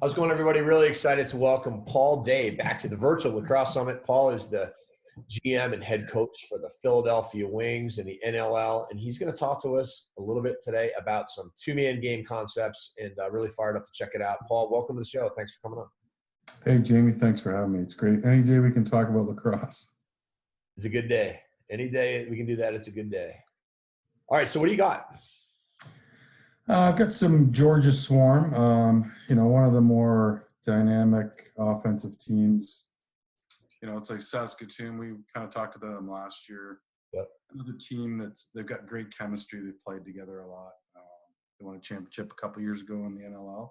How's it going, everybody? Really excited to welcome Paul Day back to the Virtual Lacrosse Summit. Paul is the GM and head coach for the Philadelphia Wings and the NLL, and he's going to talk to us a little bit today about some two-man game concepts, and really fired up to check it out. Paul, welcome to the show. Thanks for coming on. Hey, Jamie, thanks for having me. It's great. Any day we can talk about lacrosse. It's a good day. Any day we can do that, it's a good day. All right, so what do you got? I've got some Georgia Swarm, one of the more dynamic offensive teams. It's like Saskatoon. We kind of talked about them last year. Yep. Another team they've got great chemistry. They've played together a lot. They won a championship a couple years ago in the NLL,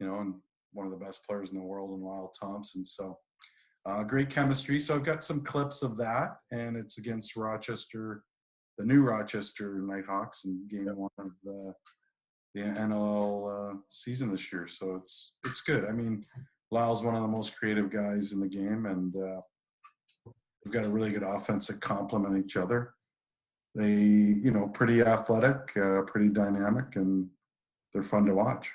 and one of the best players in the world in Lyle Thompson. So great chemistry. So I've got some clips of that, and it's against Rochester, the new Rochester Nighthawks in game one of the NLL season this year. So it's good. I mean, Lyle's one of the most creative guys in the game, and they've got a really good offense that complement each other. They, pretty athletic, pretty dynamic, and they're fun to watch.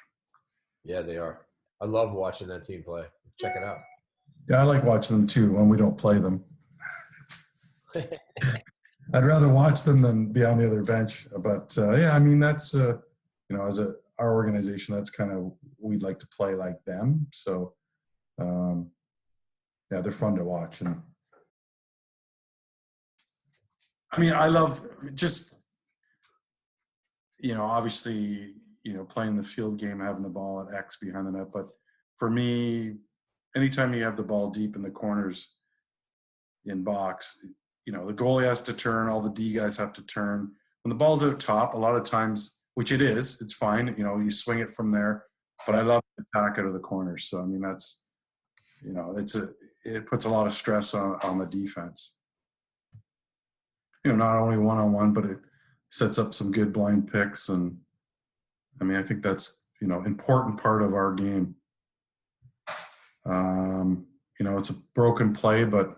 Yeah, they are. I love watching that team play. Check it out. Yeah, I like watching them too when we don't play them. I'd rather watch them than be on the other bench. But that's as our organization, that's kind of, we'd like to play like them. So they're fun to watch. And I mean, I love just, obviously, playing the field game, having the ball at X behind the net. But for me, anytime you have the ball deep in the corners in box, the goalie has to turn, all the D guys have to turn. When the ball's out top, a lot of times, which it is, it's fine. You swing it from there. But I love to attack out of the corners. So, I mean, that's, it puts a lot of stress on the defense. Not only one-on-one, but it sets up some good blind picks. And, I mean, I think that's, important part of our game. It's a broken play, but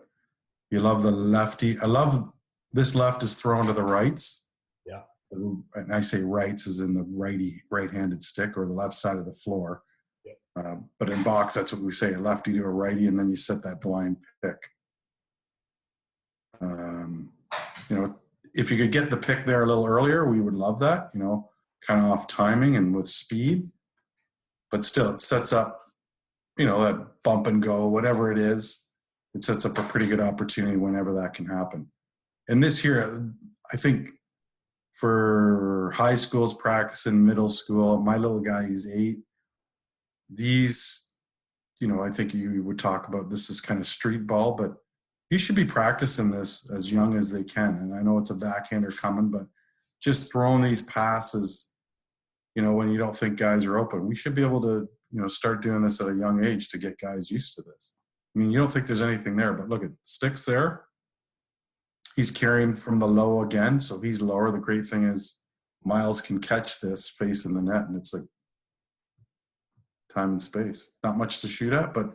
you love the lefty. I love this left is thrown to the rights. Yeah. And I say rights as in the right-handed stick or the left side of the floor. Yeah. But in box, that's what we say, a lefty to a righty, and then you set that blind pick. If you could get the pick there a little earlier, we would love that, kind of off timing and with speed. But still, it sets up, that bump and go, whatever it is, it sets up a pretty good opportunity whenever that can happen. And this year, I think for high schools practicing, middle school, my little guy, he's 8. These, I think you would talk about this as kind of street ball, but you should be practicing this as young as they can. And I know it's a backhander coming, but just throwing these passes, when you don't think guys are open, we should be able to, start doing this at a young age to get guys used to this. I mean, you don't think there's anything there, but look at the sticks there. He's carrying from the low again, so he's lower. The great thing is Miles can catch this face in the net, and it's like time and space. Not much to shoot at, but,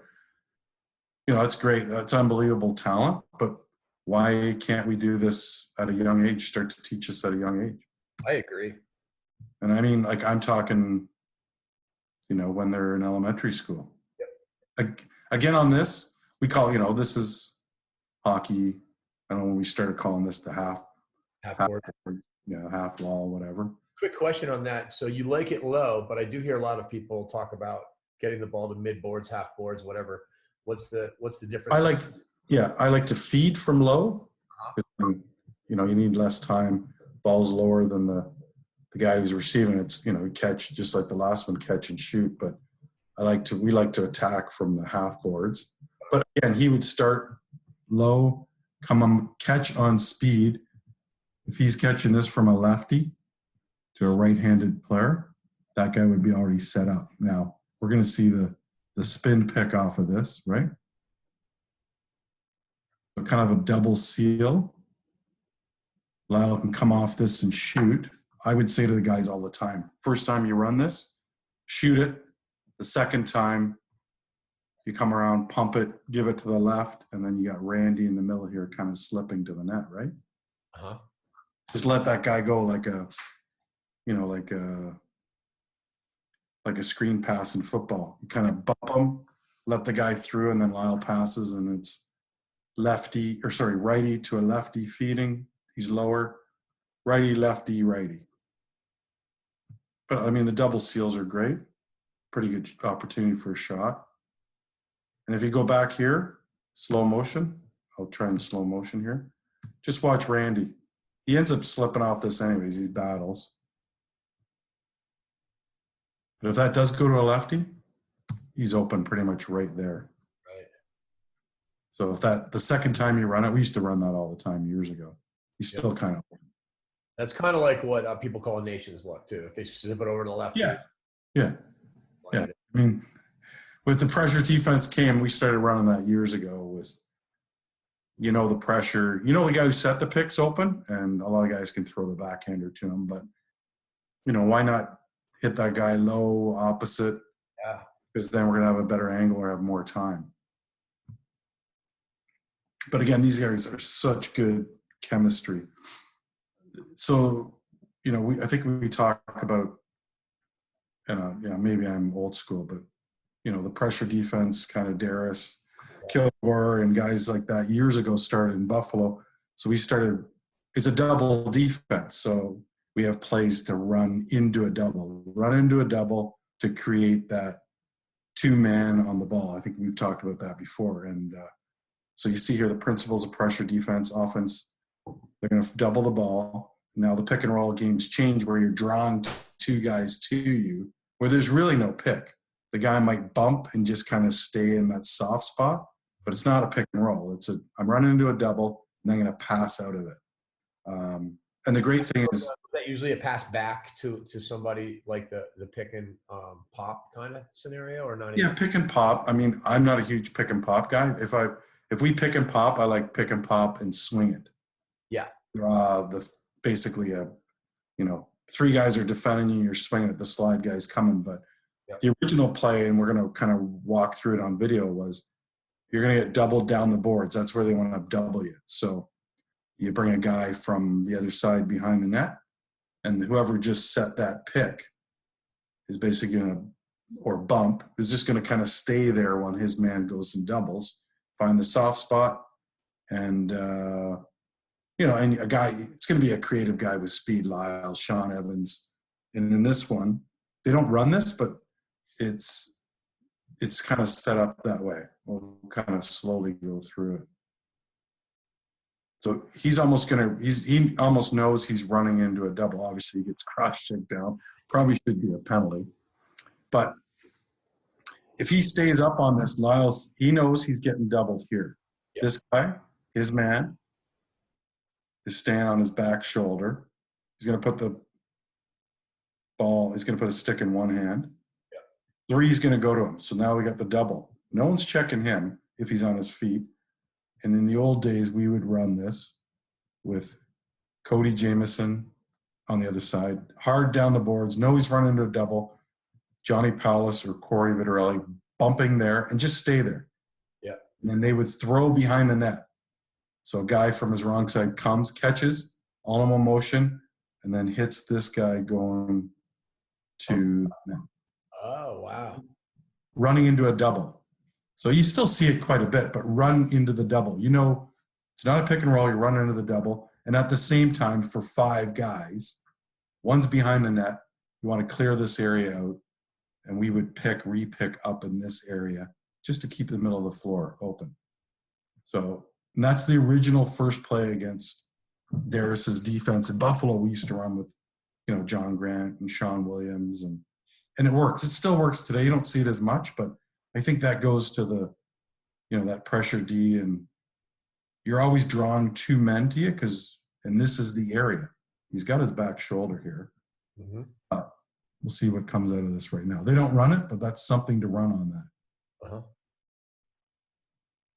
that's great. That's unbelievable talent, but why can't we do this at a young age, start to teach us at a young age? I agree. And I mean, like I'm talking, when they're in elementary school. Yep. Again, on this, we call, this is hockey. I don't know when we started calling this the half board, half wall, whatever. Quick question on that. So you like it low, but I do hear a lot of people talk about getting the ball to mid boards, half boards, whatever. What's the difference? I like to feed from low. Uh-huh. You need less time. Ball's lower than the guy who's receiving it. Catch just like the last one, catch and shoot. But we like to attack from the half boards. But again, he would start low, catch on speed. If he's catching this from a lefty to a right-handed player, that guy would be already set up. Now we're going to see the spin pick off of this, right? So kind of a double seal. Lyle can come off this and shoot. I would say to the guys all the time, first time you run this, shoot it. The second time you come around, pump it, give it to the left, and then you got Randy in the middle here kind of slipping to the net, right? Uh-huh. Just let that guy go like like a screen pass in football. You kind of bump them, let the guy through, and then Lyle passes, and it's righty to a lefty feeding. He's lower. Righty, lefty, righty. But, I mean, the double seals are great. Pretty good opportunity for a shot. And if you go back here, slow motion. I'll try in slow motion here. Just watch Randy. He ends up slipping off this anyways. He battles. But if that does go to a lefty, he's open pretty much right there. Right. So if the second time you run it, we used to run that all the time years ago. He's still kind of open. That's kind of like what people call a nation's luck too. If they slip it over to the left. Yeah. I mean, with the pressure defense came, we started running that years ago with, the pressure. The guy who set the picks open, and a lot of guys can throw the backhander to him, but, why not hit that guy low opposite? Yeah. Because then we're going to have a better angle or have more time. But again, these guys are such good chemistry. So, I think we talk about, maybe I'm old school, but, the pressure defense, kind of Darris, Kilgore, and guys like that years ago started in Buffalo. So it's a double defense. So we have plays to run into a double to create that two-man on the ball. I think we've talked about that before. And so you see here the principles of pressure defense, offense. They're going to double the ball. Now the pick and roll games change where you're drawing two guys to you, where there's really no pick. The guy might bump and just kind of stay in that soft spot, but it's not a pick and roll. I'm running into a double, and I'm going to pass out of it. And the great thing is that usually a pass back to somebody like the pick and pop kind of scenario, or not? Yeah, pick and pop. I mean, I'm not a huge pick and pop guy. If we pick and pop, I like pick and pop and swing it. Yeah. Basically three guys are defending you, you're swinging it, the slide guy's coming. But the original play, and we're going to kind of walk through it on video, was you're going to get doubled down the boards. That's where they want to double you. So you bring a guy from the other side behind the net, and whoever just set that pick is basically going to, or bump, is just going to kind of stay there when his man goes and doubles, find the soft spot, and and a guy, it's going to be a creative guy with speed, Lyle, Sean Evans. And in this one, they don't run this, but it's kind of set up that way. We'll kind of slowly go through it. So he almost knows he's running into a double. Obviously, he gets cross-checked down. Probably should be a penalty. But if he stays up on this, he knows he's getting doubled here. Yep. This guy, his man, is staying on his back shoulder. He's going to put a stick in one hand. Yep. 3 is going to go to him. So now we got the double. No one's checking him if he's on his feet. And in the old days, we would run this with Cody Jamieson on the other side, hard down the boards. No, he's running into a double. Johnny Paulus or Corey Vitarelli bumping there and just stay there. Yeah. And then they would throw behind the net. So a guy from his wrong side comes, catches, all in one motion, and then hits this guy going to net. Oh, wow. Running into a double. So you still see it quite a bit, but run into the double. It's not a pick and roll. You run into the double. And at the same time, for 5 guys, one's behind the net. You want to clear this area out. And we would re-pick up in this area just to keep the middle of the floor open. So and that's the original first play against Darris's defense. In Buffalo, we used to run with, John Grant and Sean Williams. And it works. It still works today. You don't see it as much, but I think that goes to the, that pressure D, and you're always drawing 2 men to you and this is the area. He's got his back shoulder here. Mm-hmm. We'll see what comes out of this right now. They don't run it, but that's something to run on that. Uh-huh.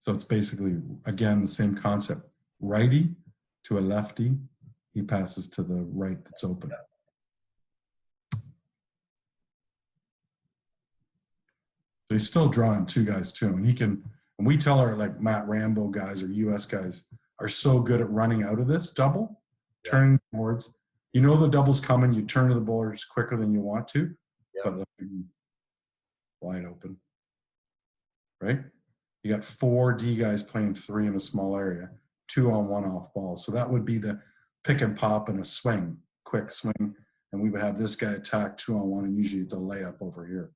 So it's basically, again, the same concept. Righty to a lefty. He passes to the right that's open. So he's still drawing 2 guys to him. And we tell our Matt Rambo guys or US guys are so good at running out of this double, turning the boards. The double's coming, you turn to the boards quicker than you want to. Yeah. But wide open, right? You got 4 D guys playing 3 in a small area, 2 on 1 off ball. So that would be the pick and pop and a swing, quick swing. And we would have this guy attack 2 on 1, and usually it's a layup over here.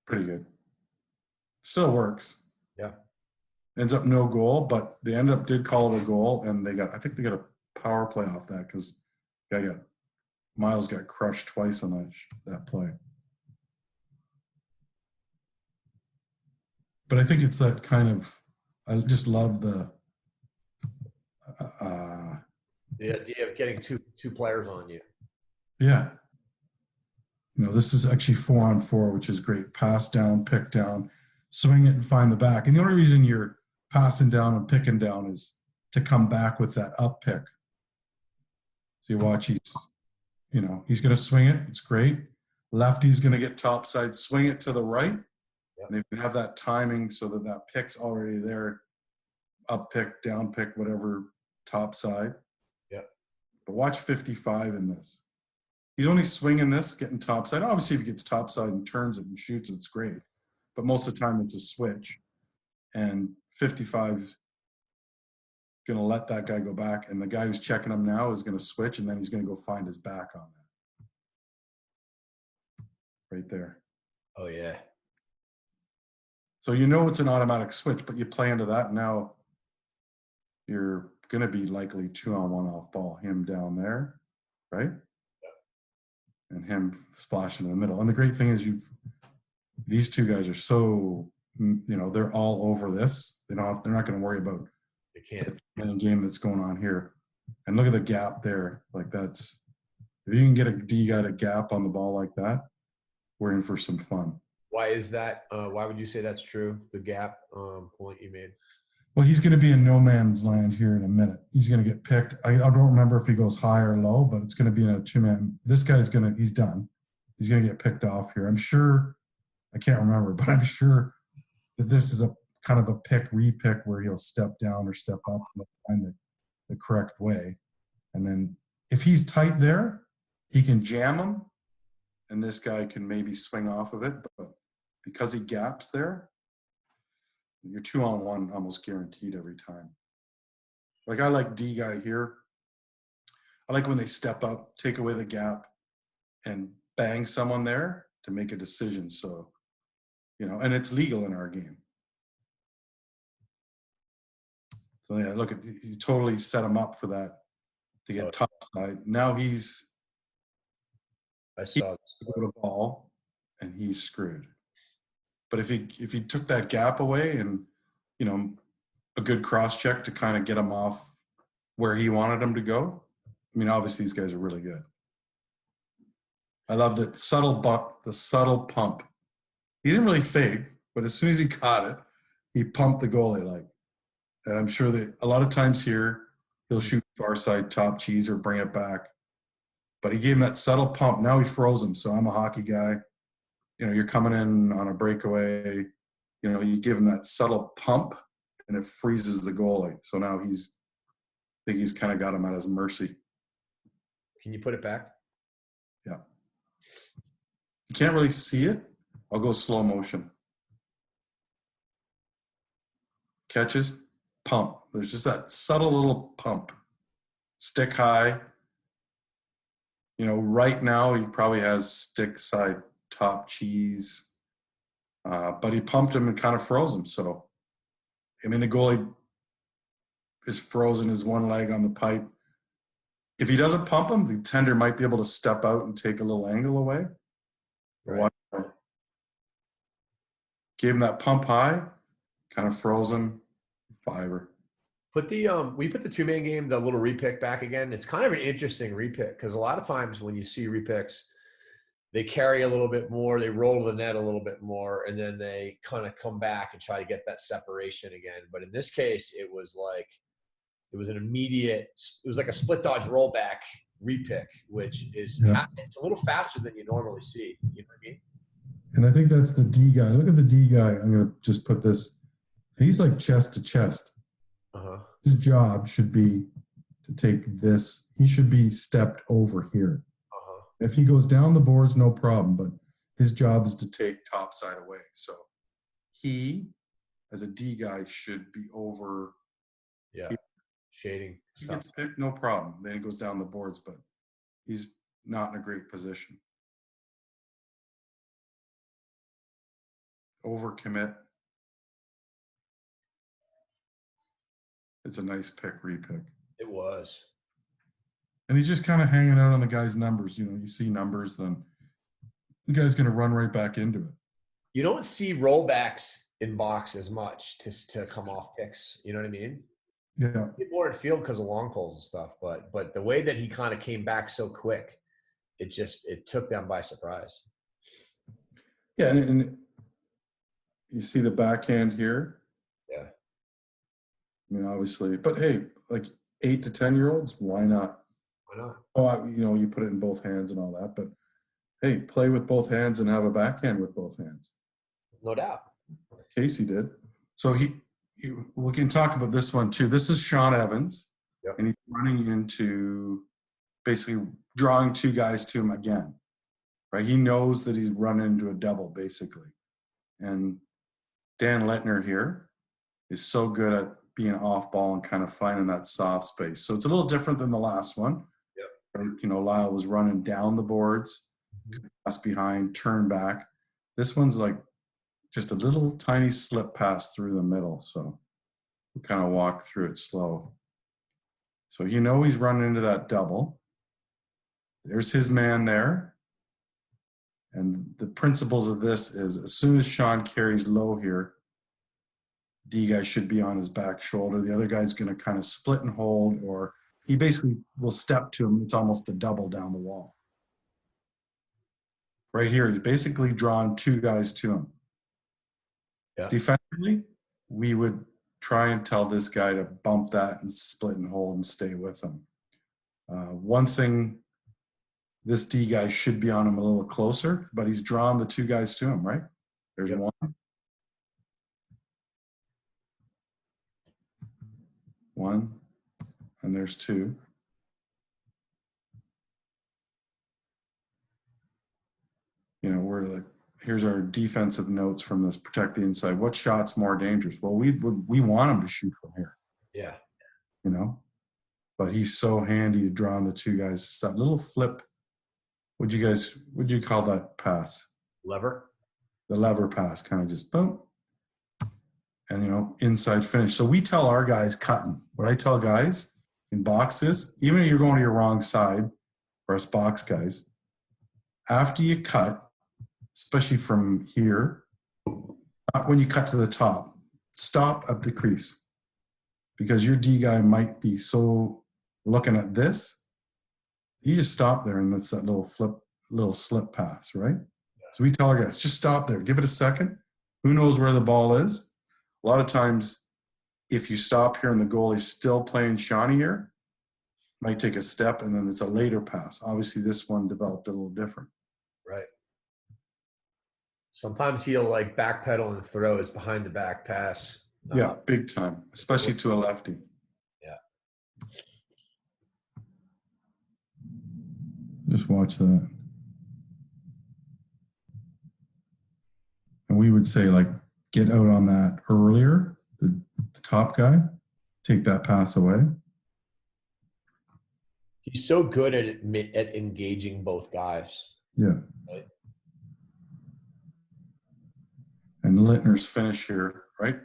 Pretty good. Still works. Yeah. Ends up no goal, but they did call it a goal, and I think they got a power play off that because Miles got crushed twice on that play. But I think it's that kind of, I just love the idea of getting two players on you. Yeah. This is actually 4-on-4, which is great. Pass down, pick down, swing it and find the back. And the only reason you're passing down and picking down is to come back with that up pick. So you watch, he's going to swing it. It's great. Lefty's going to get topside, swing it to the right. Yep. And they can have that timing so that pick's already there. Up pick, down pick, whatever, topside. Yeah. But watch 55 in this. He's only swinging this, getting topside. Obviously, if he gets topside and turns it and shoots, it's great. But most of the time, it's a switch. And 55's going to let that guy go back. And the guy who's checking him now is going to switch, and then he's going to go find his back on that. Right there. Oh, yeah. So it's an automatic switch, but you play into that. Now you're going to be likely 2-on-1 off ball. Him down there, right? And him splashing in the middle. And the great thing is these two guys are so, they're all over this. They're not going to worry about the game that's going on here. And look at the gap there. Like if you can get a D guy to gap on the ball like that, we're in for some fun. Why is that? Why would you say that's true? The gap point you made. Well, he's going to be in no man's land here in a minute. He's going to get picked. I don't remember if he goes high or low, but it's going to be in a 2-man. This guy's he's done. He's going to get picked off here. I'm sure, I can't remember, but I'm sure that this is a kind of a re-pick where he'll step down or step up and find the correct way. And then if he's tight there, he can jam him, and this guy can maybe swing off of it. But because he gaps there, you're 2-on-1 almost guaranteed every time. Like I like D guy here. I like when they step up, take away the gap, and bang someone there to make a decision. So, and it's legal in our game. So yeah, look he totally set him up for that to get topside. Now I saw the ball, and he's screwed. But if he took that gap away and, a good cross check to kind of get him off where he wanted him to go, obviously these guys are really good. I love the subtle pump. He didn't really fake, but as soon as he caught it, he pumped the goalie and I'm sure that a lot of times here, he'll shoot far side top cheese or bring it back. But he gave him that subtle pump. Now he froze him. So I'm a hockey guy. You're coming in on a breakaway, you give him that subtle pump and it freezes the goalie. So now I think he's kind of got him at his mercy. Can you put it back? Yeah. You can't really see it. I'll go slow motion. Catches, pump. There's just that subtle little pump. Stick high. Right now he probably has stick side top cheese, but he pumped him and kind of froze him. So, the goalie is frozen his one leg on the pipe. If he doesn't pump him, the tender might be able to step out and take a little angle away. Right. Gave him that pump high, kind of froze him, fiver. We put the 2-man game, the little repick back again. It's kind of an interesting repick because a lot of times when you see repicks, they carry a little bit more, they roll the net a little bit more, and then they kind of come back and try to get that separation again. But in this case, it was like a split dodge rollback repick, which is it's a little faster than you normally see. You know what I mean? And I think that's the D guy. Look at the D guy. I'm going to just put this. He's like chest to chest. Uh-huh. His job should be to take this. He should be stepped over here. If he goes down the boards, no problem, but his job is to take top side away. So he, as a D guy, should be over. Yeah. Shading. He gets picked, no problem. Then he goes down the boards, but he's not in a great position. Overcommit. It's a nice pick, repick. It was. And he's just kind of hanging out on the guy's numbers. You know, you see numbers, then the guy's going to run right back into it. You don't see rollbacks in box as much to come off picks. You know what I mean? Yeah. More in field because of long poles and stuff, but the way that he kind of came back so quick, it took them by surprise. Yeah, and you see the backhand here. Yeah. I mean, obviously, but hey, like 8 to 10-year-olds, why not? Why not? Oh, you know, you put it in both hands and all that, but hey, play with both hands and have a backhand with both hands. No doubt. Casey did. So we can talk about this one too. This is Sean Evans, yep. And he's running into basically drawing two guys to him again, right? He knows that he's run into a double basically. And Dan Littner here is so good at being off ball and kind of finding that soft space. So it's a little different than the last one. Yep. You know, Lyle was running down the boards, pass behind, turn back. This one's like just a little tiny slip pass through the middle. So we kind of walk through it slow. So you know he's running into that double. There's his man there. And the principles of this is as soon as Sean carries low here, D guy should be on his back shoulder. The other guy's going to kind of split and hold, or he basically will step to him. It's almost a double down the wall. Right here, he's basically drawn two guys to him. Yeah. Defensively, we would try and tell this guy to bump that and split and hold and stay with him. One thing, this D guy should be on him a little closer, but he's drawn the two guys to him, right? There's yep. One, and there's two. You know, we're like, here's our defensive notes from this protect the inside. What shot's more dangerous? Well, we want him to shoot from here. Yeah. You know, but he's so handy to draw on the two guys. It's that little flip. What'd you call that pass? Lever. The lever pass, kind of just boom. And, you know, inside finish. So we tell our guys cutting. What I tell guys in boxes, even if you're going to your wrong side, for us box guys, after you cut, especially from here, not when you cut to the top, stop at the crease. Because your D guy might be so looking at this, you just stop there and that's that little slip pass, right? So we tell our guys, just stop there, give it a second. Who knows where the ball is? A lot of times, if you stop here and the goalie's still playing Shawnee here, might take a step and then it's a later pass. Obviously, this one developed a little different. Right. Sometimes he'll like backpedal and throw his behind the back pass. Yeah, big time, especially to a lefty. Yeah. Just watch that. And we would say, like, get out on that earlier, the top guy, take that pass away. He's so good at engaging both guys. Yeah. Right? And Littner's finish here, right?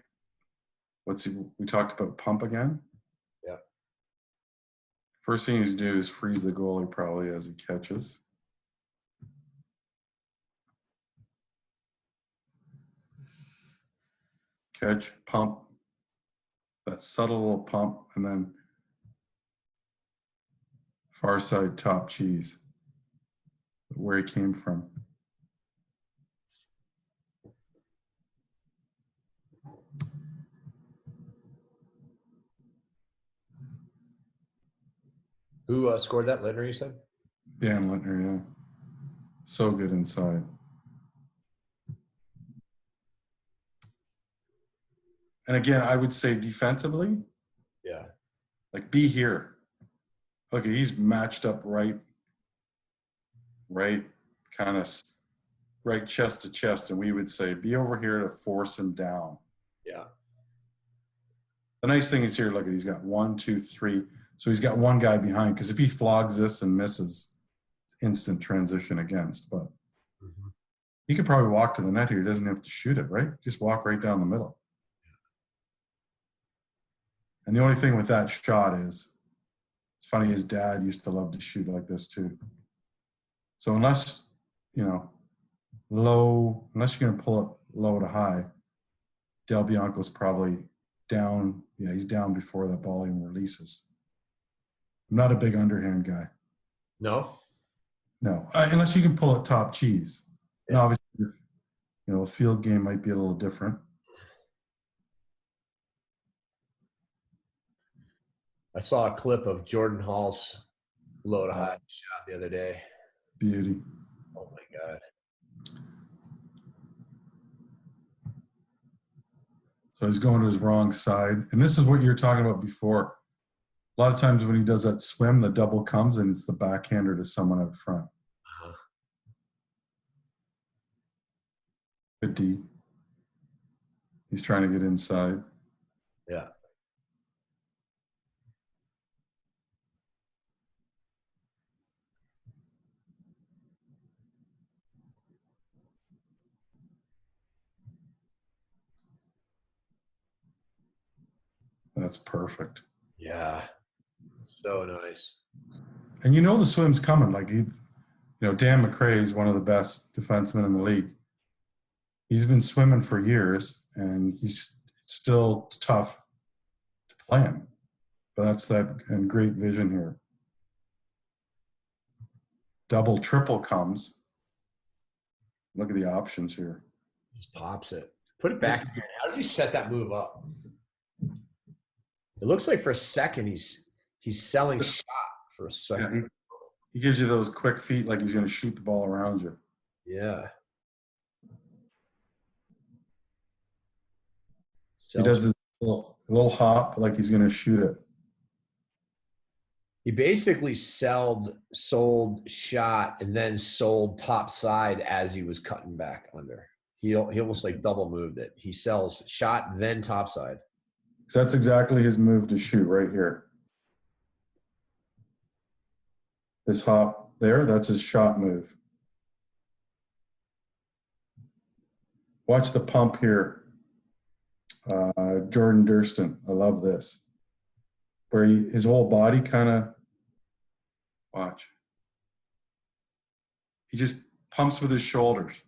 We talked about pump again? Yeah. First thing he's do is freeze the goalie probably as he catches. Catch, pump, that subtle little pump, and then far side top cheese, where he came from. Who scored that? Littner, you said? Dan Littner, yeah. So good inside. And again, I would say defensively, yeah, like be here. Okay, he's matched up right. right kind of right chest to chest, and we would say, be over here to force him down. Yeah. The nice thing is here, look at, he's got 1, 2, 3. So he's got one guy behind, because if he flogs this and misses, it's instant transition against. But he could probably walk to the net here. He doesn't have to shoot it, right? Just walk right down the middle. And the only thing with that shot is, it's funny, his dad used to love to shoot like this too. So unless, you know, unless you're going to pull it low to high, Del Bianco's probably down. Yeah, he's down before that ball even releases. I'm not a big underhand guy. No? No, unless you can pull it top cheese. Yeah. And obviously, you know, a field game might be a little different. I saw a clip of Jordan Hall's low to high shot the other day. Beauty. Oh my God. So he's going to his wrong side. And this is what you were talking about before. A lot of times when he does that swim, the double comes and it's the backhander to someone out front. Good D. He's trying to get inside. Yeah. That's perfect. Yeah. So nice. And you know the swim's coming. Like, you know, Dan McRae is one of the best defensemen in the league. He's been swimming for years, and he's still tough to play him. But that's that and great vision here. Double, triple comes. Look at the options here. Just pops it. Put it back. How did you set that move up? It looks like for a second he's selling shot for a second. Yeah, he gives you those quick feet like he's going to shoot the ball around you. Yeah. He does this little hop like he's going to shoot it. He basically sold shot and then sold top side as he was cutting back under. He almost like double moved it. He sells shot, then top side. So that's exactly his move to shoot right here. This hop there, that's his shot move. Watch the pump here. Jordan Durston, I love this. Where his whole body kind of, watch. He just pumps with his shoulders.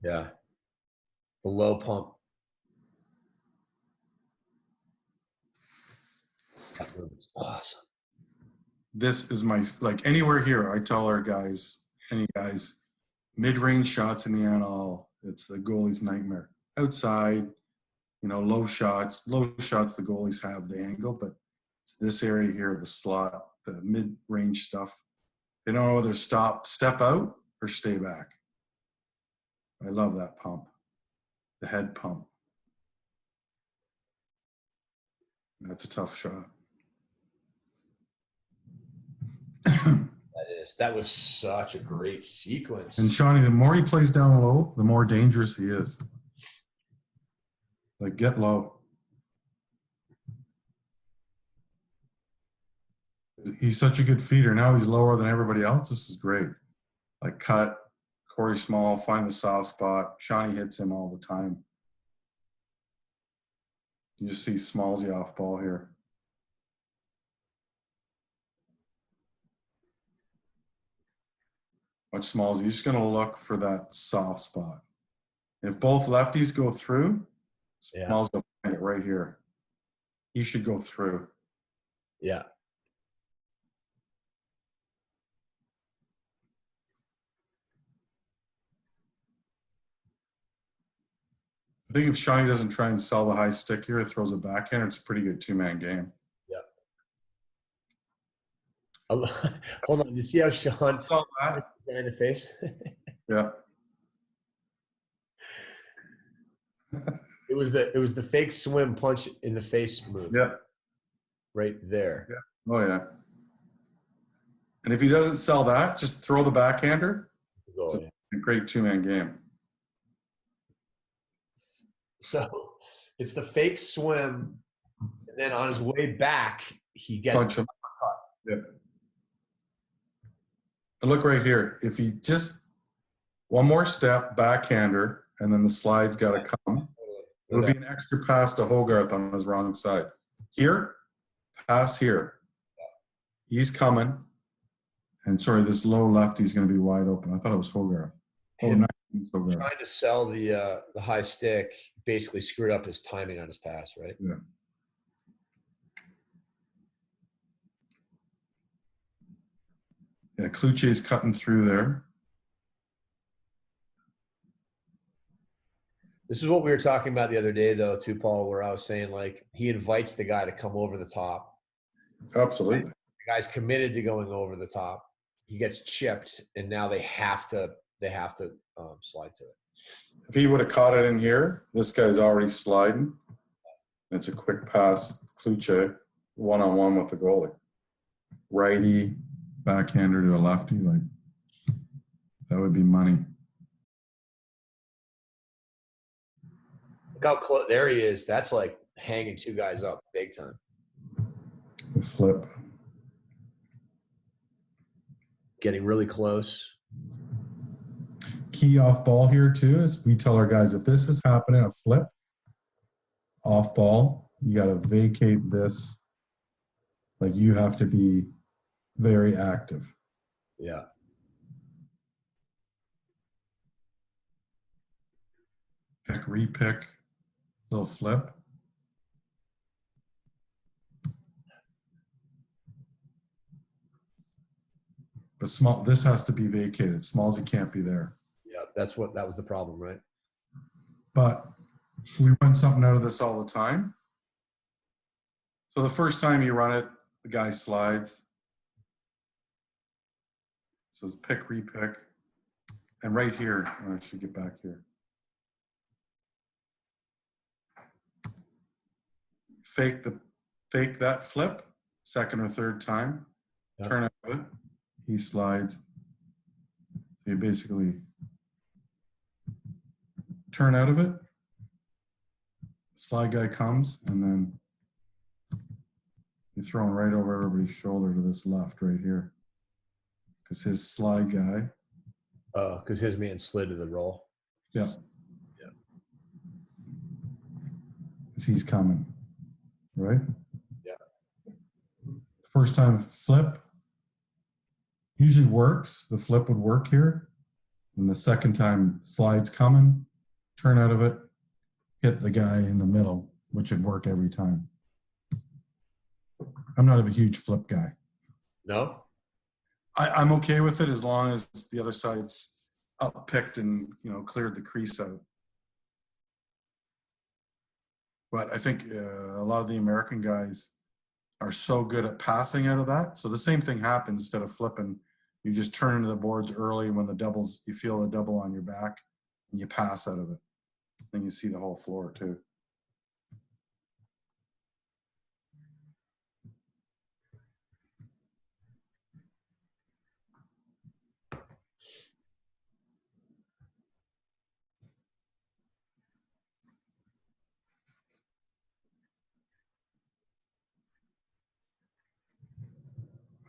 Yeah. The low pump. That move is awesome. This is my, like anywhere here, I tell our guys, any guys, mid-range shots in the NL, it's the goalie's nightmare. Outside, you know, low shots the goalies have the angle, but it's this area here, the slot, the mid-range stuff. They don't know whether to step out or stay back. I love that pump, the head pump. That's a tough shot. That was such a great sequence. And Shawnee, the more he plays down low, the more dangerous he is. Like, get low. He's such a good feeder. Now he's lower than everybody else. This is great. Like, cut, Corey Small, find the soft spot. Shawnee hits him all the time. You just see Smallsy off ball here. Watch Smalls. He's just going to look for that soft spot. If both lefties go through, Smalls will find it right here. He should go through. Yeah. I think if Shawnee doesn't try and sell the high stick here, it throws a backhand, it's a pretty good two-man game. Yeah. Hold on. You see how Sean saw that in the face? Yeah. It was the fake swim punch in the face move. Yeah. Right there. Yeah. Oh yeah. And if he doesn't sell that, just throw the backhander. It's goal, yeah. a great two-man game. So it's the fake swim, and then on his way back, he gets Punch him. Yeah. And look right here. If he just one more step, backhander, and then the slide's got to come. It would be an extra pass to Hogarth on his wrong side. Here, pass here. He's coming. And sorry, this low lefty's going to be wide open. I thought it was Hogarth. Oh, nice. Hogarth. Trying to sell the high stick basically screwed up his timing on his pass, right? Yeah. Yeah, Kluche's cutting through there. This is what we were talking about the other day, though, too, Paul, where I was saying, like, he invites the guy to come over the top. Absolutely. The guy's committed to going over the top. He gets chipped, and now they have to slide to it. If he would have caught it in here, this guy's already sliding. It's a quick pass, Kluche, one-on-one with the goalie. Righty, backhander to a lefty, like that would be money. Look how close. There he is. That's like hanging two guys up big time. The flip. Getting really close. Key off ball here too is we tell our guys if this is happening, a flip off ball, you got to vacate this. Like you have to be very active. Yeah. Pick, repick, little flip. But small, this has to be vacated. Smallsy can't be there. Yeah, that was the problem, right? But we run something out of this all the time. So the first time you run it, the guy slides. So it's pick, repick. And right here, I should get back here. Fake that flip, second or third time. Yep. Turn out of it. He slides. You basically turn out of it. Slide guy comes, and then you're thrown right over everybody's shoulder to this left right here. Because his slide guy. Oh, because his man slid to the roll. Yeah. Yeah. Because he's coming. Right? Yeah. First time flip usually works. The flip would work here. And the second time slides coming, turn out of it, hit the guy in the middle, which would work every time. I'm not a huge flip guy. No? I'm okay with it as long as the other side's up picked and, cleared the crease out. But I think a lot of the American guys are so good at passing out of that. So the same thing happens instead of flipping. You just turn into the boards early when you feel the double on your back, and you pass out of it. Then you see the whole floor too.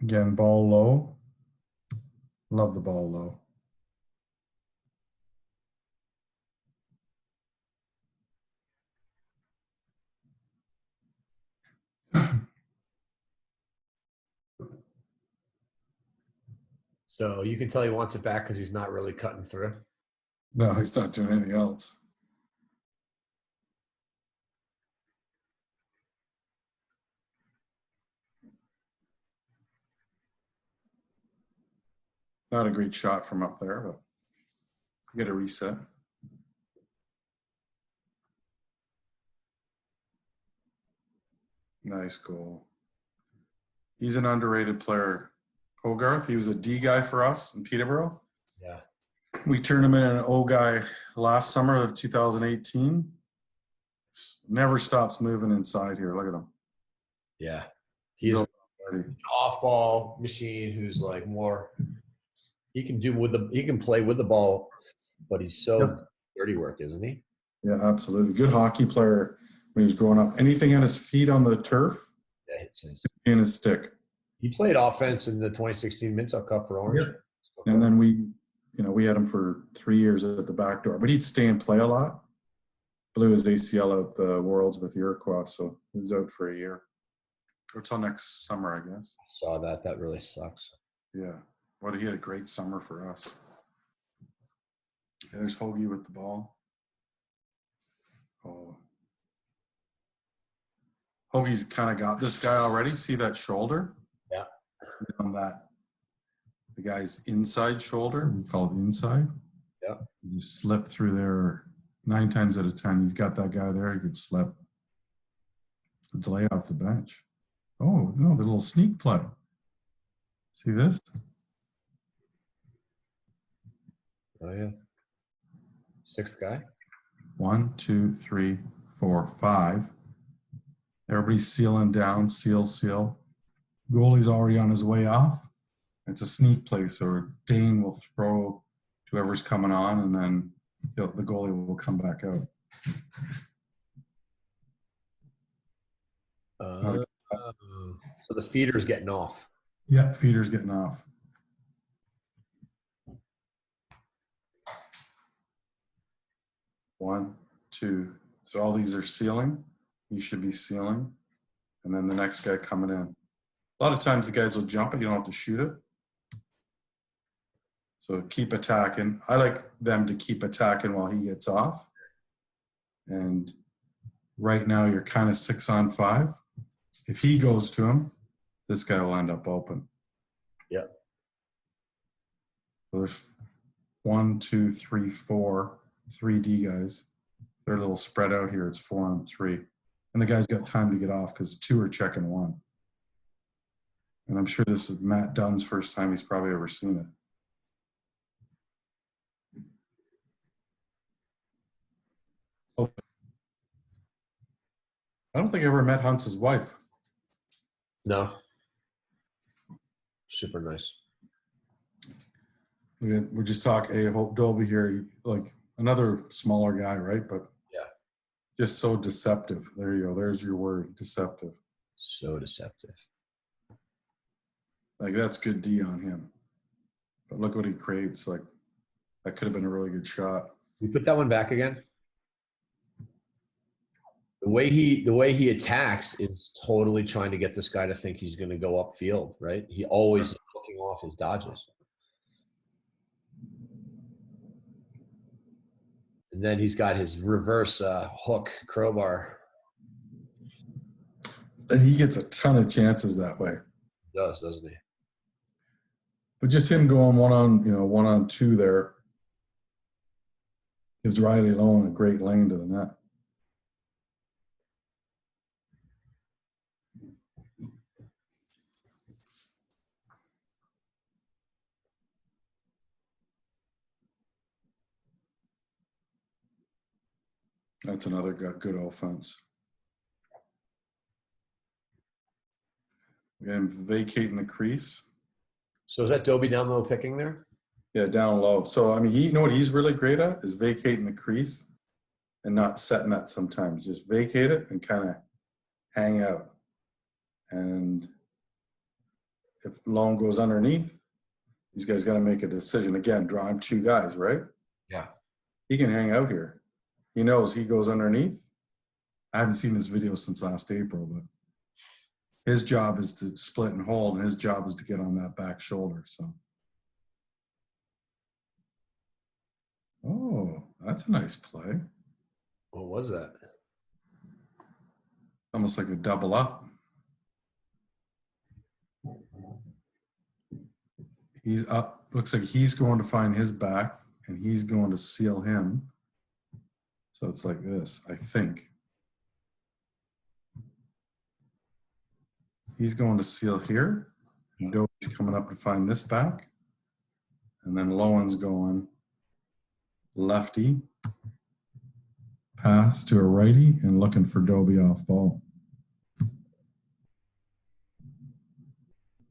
Again, ball low. Love the ball low. So you can tell he wants it back because he's not really cutting through. No, he's not doing anything else. Not a great shot from up there, but you get a reset. Nice goal. He's an underrated player. Hogarth, he was a D guy for us in Peterborough. Yeah. We turned him in an O guy last summer of 2018. Never stops moving inside here. Look at him. Yeah. He's an off-ball machine who's like more He can play with the ball, but he's so dirty work, isn't he? Yeah, absolutely. Good hockey player when he was growing up. Anything on his feet on the turf, Yeah, it's nice. in his stick. He played offense in the 2016 Minto Cup for Orange. Yep. And then we had him for 3 years at the back door, but he'd stay and play a lot. Blew his ACL out the Worlds with Iroquois, so he was out for a year. Or till next summer, I guess. Saw that. That really sucks. Yeah. Well, he had a great summer for us. Yeah, there's Hoagie with the ball. Oh. Hoagie's kind of got this guy already. See that shoulder? Yeah. On that, the guy's inside shoulder. We call it inside. Yeah. You slip through there 9 times out of 10. He's got that guy there. He could slip. A delay off the bench. Oh, no, the little sneak play. See this? Oh, yeah. 6th guy. 1, 2, 3, 4, 5. Everybody's sealing down, seal. Goalie's already on his way off. It's a sneak play, so Dane will throw to whoever's coming on, and then the goalie will come back out. So the feeder's getting off. Yeah, feeder's getting off. One, two. So all these are sealing. You should be sealing. And then the next guy coming in. A lot of times the guys will jump it. You don't have to shoot it. So keep attacking. I like them to keep attacking while he gets off. And right now you're kind of 6-on-5. If he goes to him, this guy will end up open. Yeah. So there's 1, 2, 3, 4, 3D guys. They're a little spread out here. It's 4-on-3. And the guy's got time to get off because 2 are checking 1. And I'm sure this is Matt Dunn's first time he's probably ever seen it. Oh. I don't think I ever met Hunts' wife. No. Super nice. We're just talking, Hope Dolby here, like another smaller guy, right? But yeah, just so deceptive. There you go. There's your word, deceptive. So deceptive. Like that's good D on him. But look what he creates. Like that could have been a really good shot. You put that one back again. The way he attacks is totally trying to get this guy to think he's going to go upfield, right? He always is looking off his dodges. And then he's got his reverse hook crowbar. And he gets a ton of chances that way. He does, doesn't he? But just him going 1-on-2 there gives Riley Lowen a great lane to the net. That's another good offense. Again, vacating the crease. So is that Dobie down low picking there? Yeah, down low. So, I mean, you know what he's really great at is vacating the crease and not setting that sometimes. Just vacate it and kind of hang out. And if Lowen goes underneath, these guys got to make a decision. Again, drawing 2 guys, right? Yeah. He can hang out here. He knows he goes underneath. I haven't seen this video since last April, but his job is to split and hold, and his job is to get on that back shoulder. So, oh, that's a nice play. What was that? Almost like a double up. He's up. Looks like he's going to find his back, and he's going to seal him. So it's like this, I think. He's going to seal here. And Dobie's coming up to find this back. And then Lowen's going lefty. Pass to a righty and looking for Dobie off ball.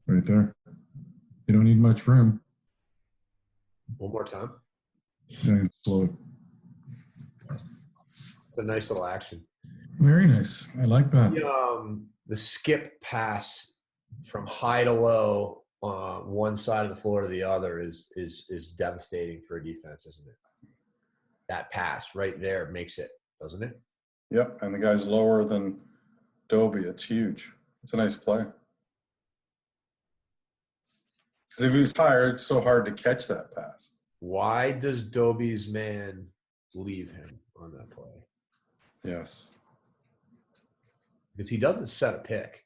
Right there. You don't need much room. One more time. Yeah, slow it. It's a nice little action. Very nice. I like that. The skip pass from high to low on one side of the floor to the other is devastating for a defense, isn't it? That pass right there makes it, doesn't it? Yep, and the guy's lower than Dobie. It's huge. It's a nice play. Because if he was higher, it's so hard to catch that pass. Why does Dobie's man leave him on that play? Yes. Because he doesn't set a pick.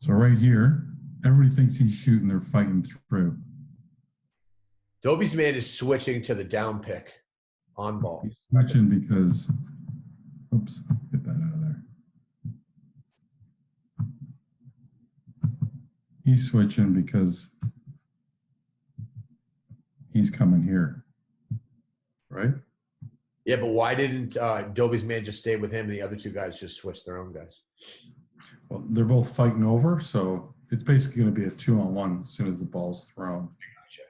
So right here, everybody thinks he's shooting. They're fighting through. Dobie's man is switching to the down pick on ball. He's switching because, oops, get that out of there. He's switching because he's coming here, right? Yeah, but why didn't Dobie's man just stay with him and the other two guys just switch their own guys? Well, they're both fighting over, so it's basically going to be a 2-on-1 as soon as the ball's thrown. Gotcha.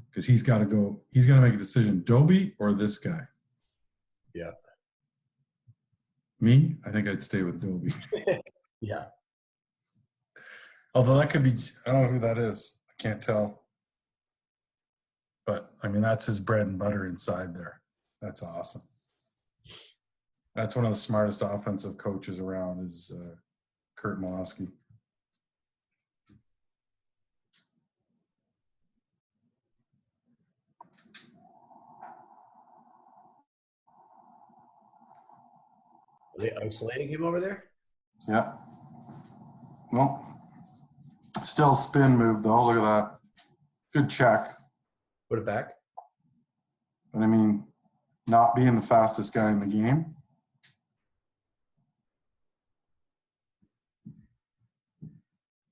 Because he's got to go. He's got to make a decision: Dobie or this guy. Yeah. Me, I think I'd stay with Dobie. Yeah. Although that could be, I don't know who that is. I can't tell. But I mean, that's his bread and butter inside there. That's awesome. That's one of the smartest offensive coaches around is Kurt Molosky. Are they isolating him over there? Yeah. Well, still spin move though. Look at that. Good check. Put it back. But I mean, not being the fastest guy in the game.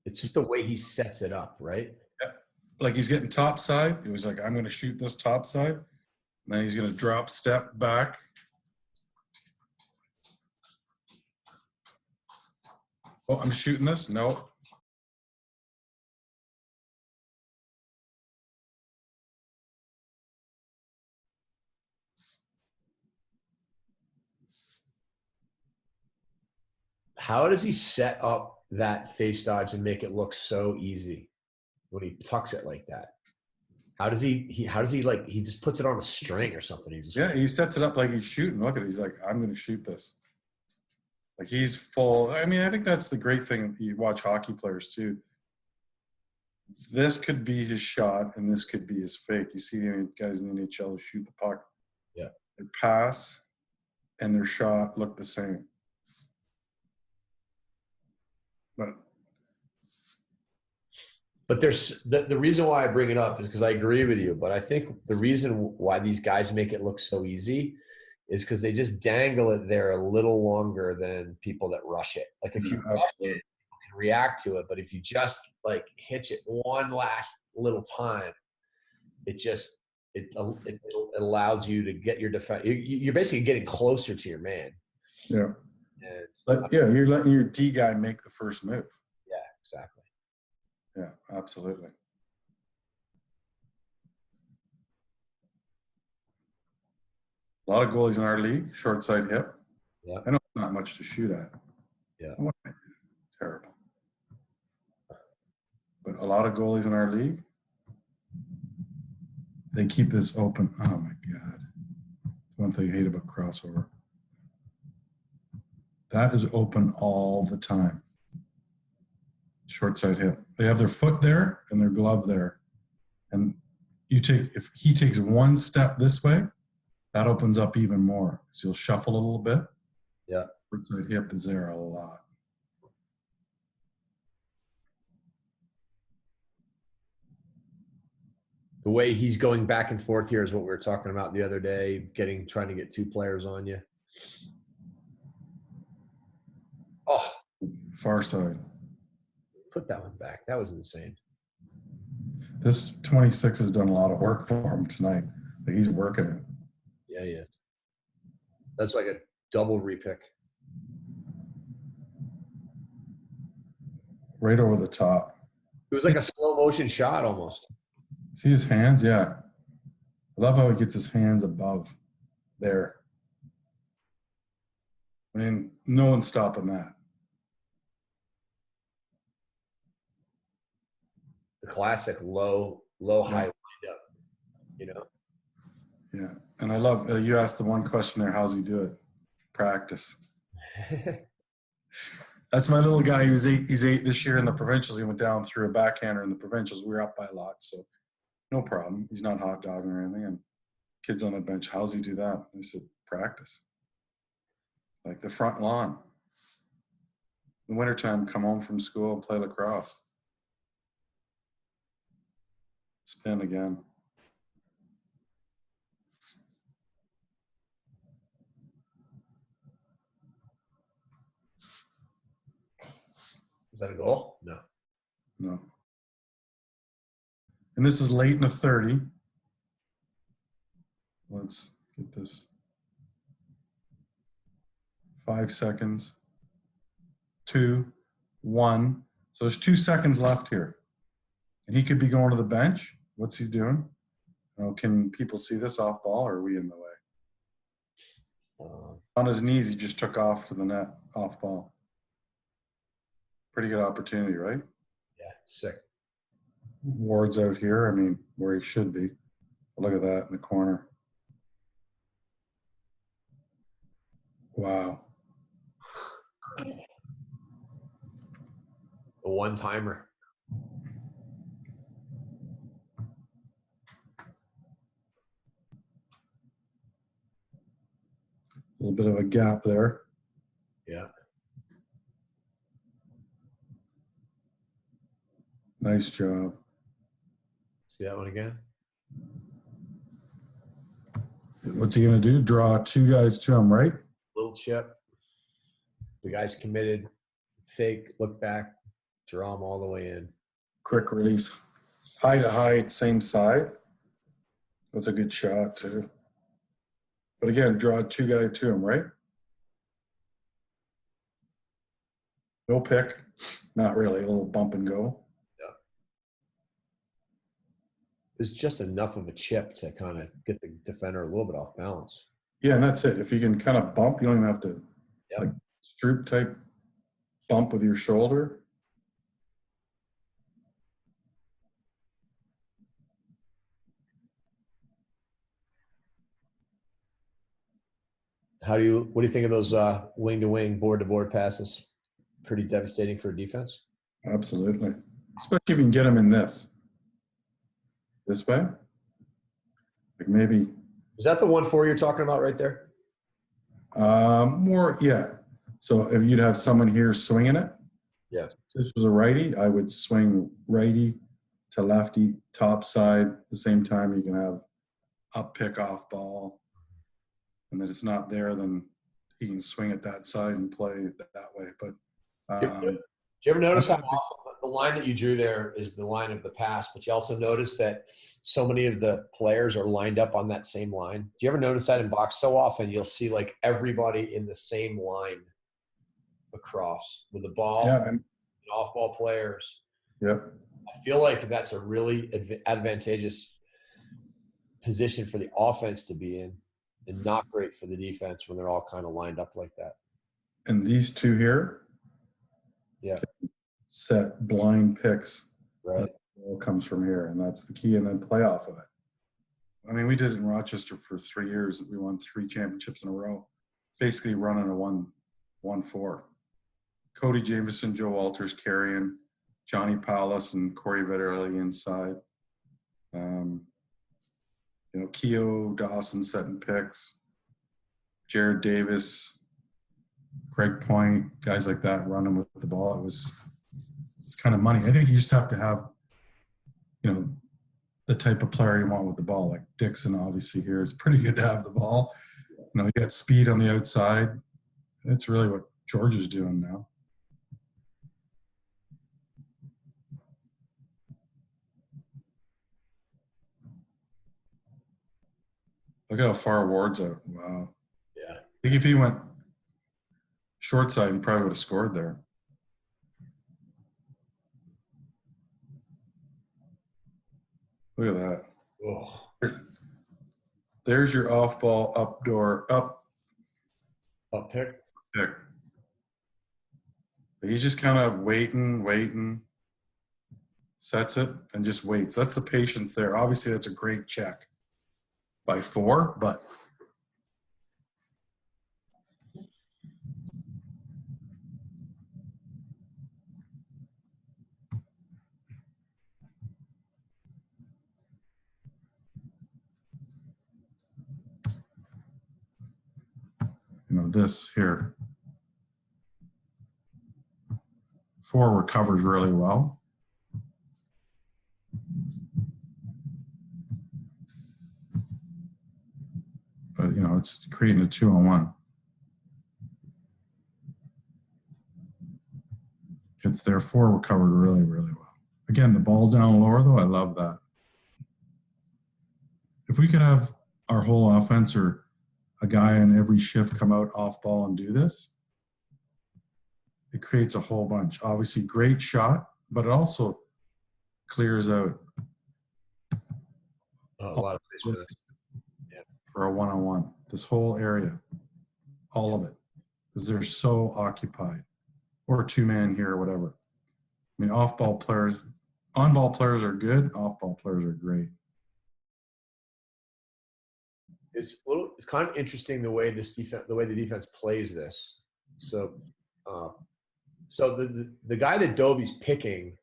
It's just the way he sets it up, right? Yeah. Like he's getting top side. He was like, I'm going to shoot this top side. And then he's going to drop step back. Oh, I'm shooting this? No. How does he set up that face dodge and make it look so easy when he tucks it like that? How does he like, he just puts it on a string or something? He sets it up like he's shooting. Look at it. He's like, I'm going to shoot this. Like he's full. I mean, I think that's the great thing. You watch hockey players too. This could be his shot and this could be his fake. You see the guys in the NHL who shoot the puck. Yeah. Their pass and their shot look the same. But there's the reason why I bring it up is because I agree with you. But I think the reason why these guys make it look so easy is because they just dangle it there a little longer than people that rush it. Like if you rush it, you can react to it. But if you just like hitch it one last little time, it allows you to get your defense. You're basically getting closer to your man. Yeah. But yeah, you're letting your D guy make the first move. Yeah, exactly. Yeah, absolutely. A lot of goalies in our league, short side hip. Yeah. I know it's not much to shoot at. Yeah. Terrible. But a lot of goalies in our league, they keep this open. Oh my God. One thing I hate about crossover. That is open all the time. Short side hip. They have their foot there and their glove there. And if he takes one step this way, that opens up even more. So you'll shuffle a little bit. Yeah. Short side hip is there a lot. The way he's going back and forth here is what we were talking about the other day, trying to get two players on you. Oh. Far side. Put that one back. That was insane. This 26 has done a lot of work for him tonight. He's working it. Yeah. That's like a double repick. Right over the top. It was like a slow motion shot almost. See his hands? Yeah. I love how he gets his hands above there. I mean, no one's stopping that. The classic low high windup, you know. Yeah. And I love, you asked the one question there, how's he do it? Practice. That's my little guy. He's eight this year in the provincials. He went down through a backhander in the provincials. We were up by a lot, so no problem. He's not hot dogging or anything. And kids on the bench, how's he do that? I said, practice. Like the front lawn. In the wintertime, come home from school and play lacrosse. Spin again. Is that a goal? No. No. And this is late in the 30. Let's get this. 5 seconds. 2, 1. So there's 2 seconds left here. And he could be going to the bench. What's he doing? Can people see this off ball, or are we in the way? On his knees, he just took off to the net, off ball. Pretty good opportunity, right? Yeah, sick. Ward's out here. I mean, where he should be. Look at that in the corner. Wow. A one-timer. A little bit of a gap there. Yeah. Nice job. See that one again? What's he going to do? Draw 2 guys to him, right? Little chip. The guy's committed. Fake, look back, draw him all the way in. Quick release. High to high, same side. That's a good shot, too. But again, draw 2 guys to him, right? No pick. Not really. A little bump and go. Yeah. There's just enough of a chip to kind of get the defender a little bit off balance. Yeah, and that's it. If you can kind of bump, you don't even have to, like, Stroop type bump with your shoulder. What do you think of those wing to wing, board to board passes? Pretty devastating for a defense. Absolutely. Especially if you can get them in this way. Like maybe. Is that the 1-4 you're talking about right there? More, yeah. So if you'd have someone here swinging it. Yeah. If this was a righty, I would swing righty to lefty, top side. At the same time, you can have up pick off ball. And then it's not there, then he can swing it that side and play that way. But do you ever notice how often the line that you drew there is the line of the pass, but you also notice that so many of the players are lined up on that same line? Do you ever notice that in box so often you'll see like everybody in the same line across with the ball, and off-ball players? Yeah. I feel like that's a really advantageous position for the offense to be in, and not great for the defense when they're all kind of lined up like that. And these two here, set blind picks. Right. All comes from here, and that's the key, and then play off of it. I mean, we did it in Rochester for 3 years. We won 3 championships in a row, basically running a 1-4. Cody Jameson, Joe Walters carrying, Johnny Paulus and Corey Vetterelli inside. Keogh Dawson setting picks, Jared Davis, Greg Point, guys like that running with the ball. It's kind of money. I think you just have to have, the type of player you want with the ball. Like Dixon, obviously, here is pretty good to have the ball. You got speed on the outside. It's really what George is doing now. Look at how far Ward's out. Wow. Yeah. I think if he went short side, he probably would have scored there. Look at that. Oh, There's your off ball up pick. pick. He's just kind of waiting, sets it, and just waits. That's the patience there. Obviously, that's a great check by 4, but this here. 4 recovers really well. But, it's creating a 2-on-1. Gets there, 4 recovered really, really well. Again, the ball down lower, though, I love that. If we could have our whole offense or a guy in every shift come out off ball and do this, it creates a whole bunch. Obviously, great shot, but it also clears out A lot of space for this. Yeah. For a 1-on-1. This whole area, all of it, because they're so occupied. Or 2-man here or whatever. I mean, on-ball players are good. Off-ball players are great. It's kind of interesting the way the defense plays this. So, the guy that Dobie's picking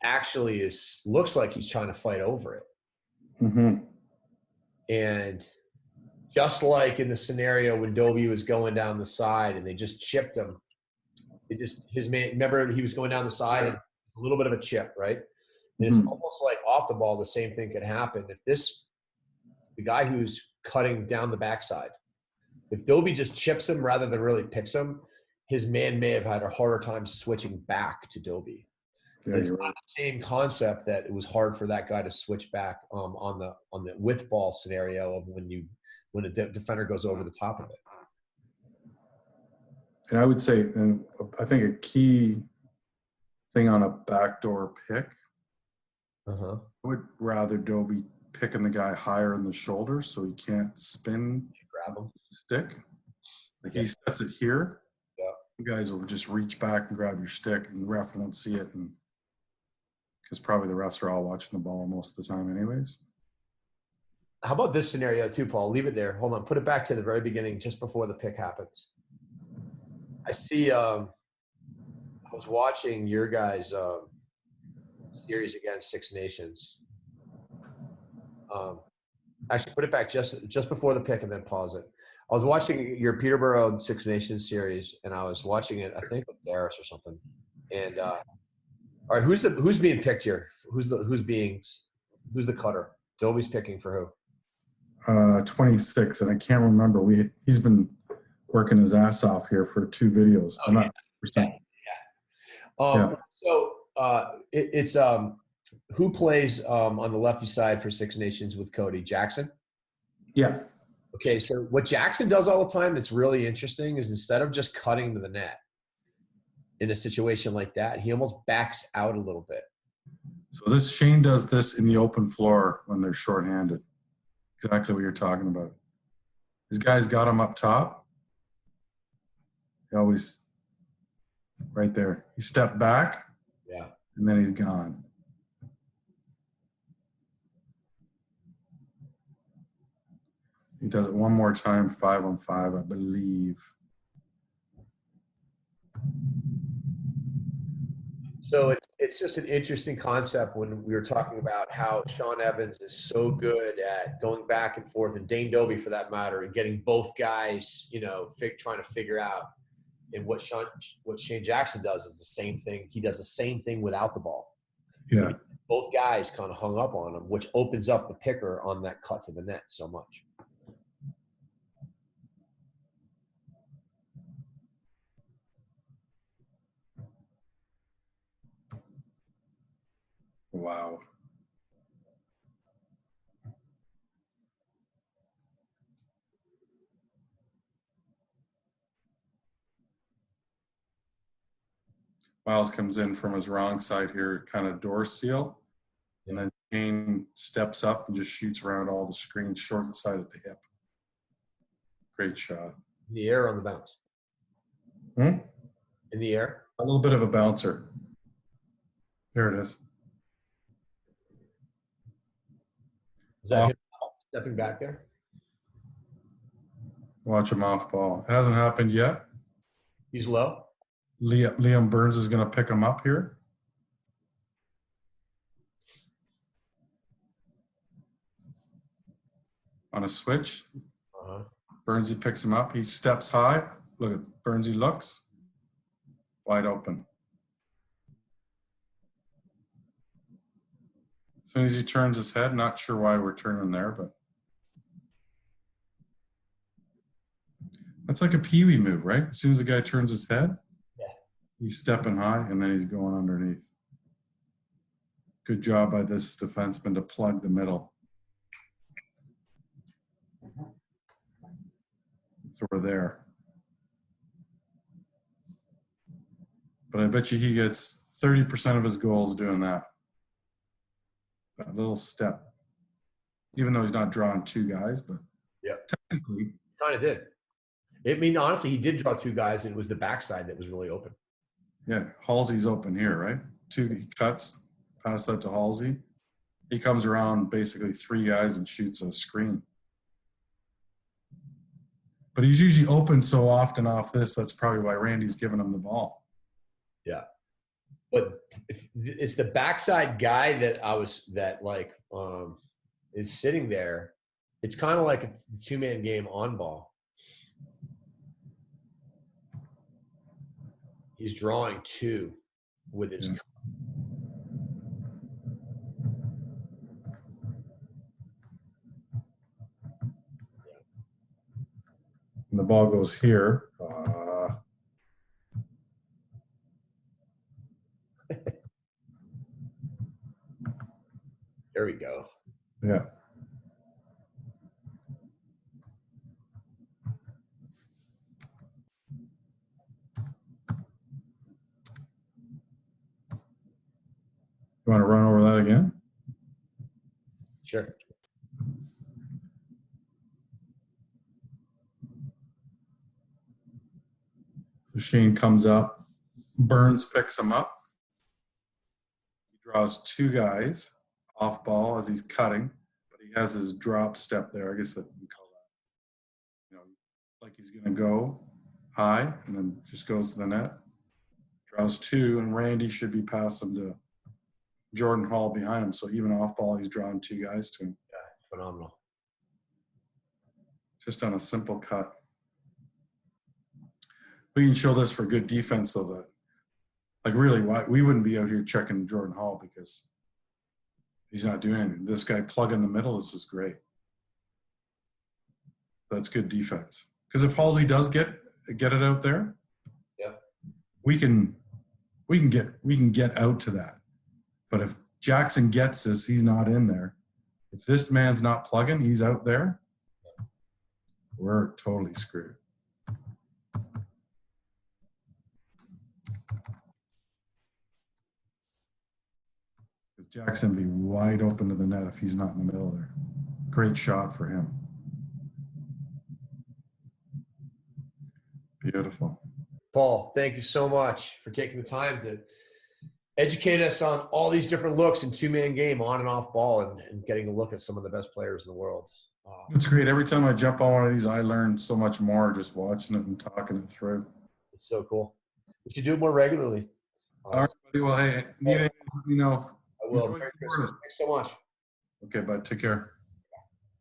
actually looks like he's trying to fight over it. Mm-hmm. And just like in the scenario when Dobie was going down the side and they just chipped him, his man. Remember, he was going down the side and a little bit of a chip, right? And it's almost like off the ball, the same thing could happen. If the guy who's cutting down the backside, if Dobie just chips him rather than really picks him, his man may have had a harder time switching back to Dobie. Yeah, it's not the same concept that it was hard for that guy to switch back on the with ball scenario of when a defender goes over the top of it. And I would say, and I think a key thing on a backdoor pick, I would rather Dobie picking the guy higher in the shoulder so he can't spin, grab him, stick. Like he sets it here. Yeah. You guys will just reach back and grab your stick, and the ref won't see it, and because probably the refs are all watching the ball most of the time, anyways. How about this scenario too, Paul? Leave it there. Hold on. Put it back to the very beginning, just before the pick happens. I see. I was watching your guys' series against Six Nations. Actually, put it back just before the pick, and then pause it. I was watching your Peterborough Six Nations series, and I was watching it, I think, with Darius or something. And all right, who's being picked here? Who's the cutter? Dobie's picking for who? 26, and I can't remember. He's been working his ass off here for 2 videos. I'm not percent. Yeah. So it's who plays on the lefty side for Six Nations with Cody? Jackson? Yeah. Okay, so what Jackson does all the time that's really interesting is instead of just cutting to the net in a situation like that, he almost backs out a little bit. So Shane does this in the open floor when they're shorthanded. Exactly what you're talking about. These guys got him up top. He always right there. He stepped back. Yeah. And then he's gone. He does it one more time, 5-on-5, I believe. So it's just an interesting concept when we were talking about how Sean Evans is so good at going back and forth, and Dane Dobie for that matter, and getting both guys, trying to figure out. And what Shane Jackson does is the same thing. He does the same thing without the ball. Yeah. Both guys kind of hung up on him, which opens up the picker on that cut to the net so much. Wow. Miles comes in from his wrong side here, kind of door seal. And then Shane steps up and just shoots around all the screen, short side at the hip. Great shot. In the air or on the bounce? Hmm? In the air? A little bit of a bouncer. There it is. Is that him stepping back there? Watch him off ball. It hasn't happened yet. He's low. Liam Burns is going to pick him up here. On a switch. Burnsy picks him up. He steps high. Look at Burnsy looks. Wide open. As soon as he turns his head, not sure why we're turning there, but that's like a peewee move, right? As soon as the guy turns his head, he's stepping high and then he's going underneath. Good job by this defenseman to plug the middle. So we're there. But I bet you he gets 30% of his goals doing that. That little step. Even though he's not drawing two guys, but technically. Kind of did. I mean, honestly, he did draw two guys, and it was the backside that was really open. Yeah, Halsey's open here, right? He cuts, pass that to Halsey. He comes around basically three guys and shoots a screen. But he's usually open so often off this, that's probably why Randy's giving him the ball. Yeah. But it's the backside guy is sitting there. It's kind of like a two-man game on ball. He's drawing two with his. And the ball goes here. There we go. Yeah. You want to run over that again? Sure. So Shane comes up. Burns picks him up. He draws two guys off ball as he's cutting, but he has his drop step there. I guess that we call that. Like he's going to go high and then just goes to the net. Draws two, and Randy should be passing to Jordan Hall behind him. So even off ball, he's drawing two guys to him. Yeah, phenomenal. Just on a simple cut. We can show this for good defense, though. That, like, really, why we wouldn't be out here checking Jordan Hall because he's not doing anything. This guy plug in the middle. This is great. That's good defense. Because if Halsey does get it out there, we can get out to that. But if Jackson gets this, he's not in there. If this man's not plugging, he's out there. We're totally screwed. Because Jackson would be wide open to the net if he's not in the middle there. Great shot for him. Beautiful. Paul, thank you so much for taking the time to educate us on all these different looks in two-man game on and off ball and getting a look at some of the best players in the world. It's great. Every time I jump on one of these, I learn so much more just watching it and talking it through. It's so cool. We should do it more regularly. All right, buddy. Well, hey, need anything, let me know. I will. Merry Christmas. Thanks so much. Okay, bud. Take care.